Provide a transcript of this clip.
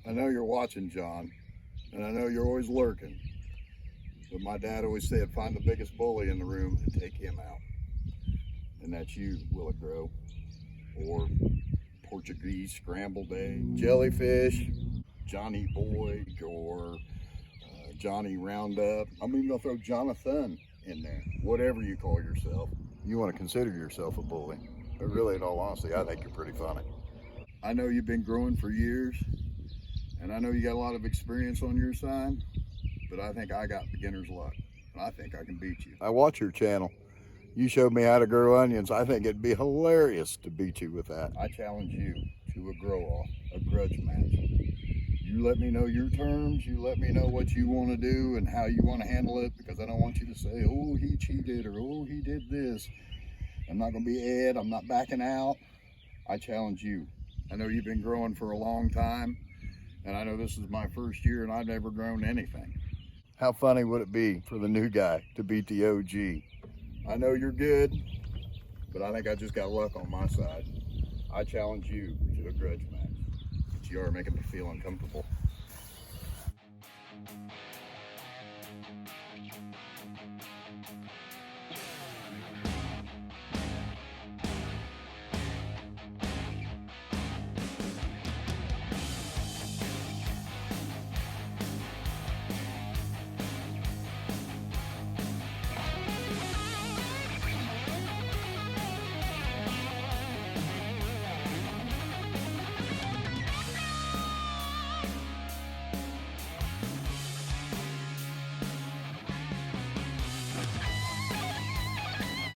I know you're watching, John, and I know you're always lurking. But my dad always said, find the biggest bully in the room and take him out. And that's you, Will It Grow, or Portuguese scrambled egg, jellyfish, Johnny Boy, or Johnny Roundup. I'm even gonna throw Jonathan in there. Whatever you call yourself, you want to consider yourself a bully. But really, in all honesty, I think you're pretty funny. I know you've been growing for years, and I know you got a lot of experience on your side, but I think I got beginner's luck, and I think I can beat you. I watch your channel. You showed me how to grow onions. I think it'd be hilarious to beat you with that. I challenge you to a grow-off, a grudge match. You let me know your terms, you let me know what you want to do and how you want to handle it, because I don't want you to say, oh, he cheated, or oh, he did this. I'm not going to be Ed, I'm not backing out. I challenge you. I know you've been growing for a long time, and I know this is my first year and I've never grown anything. How funny would it be for the new guy to beat the OG? I know you're good, but I think I just got luck on my side. I challenge you to a grudge match. But you are making me feel uncomfortable.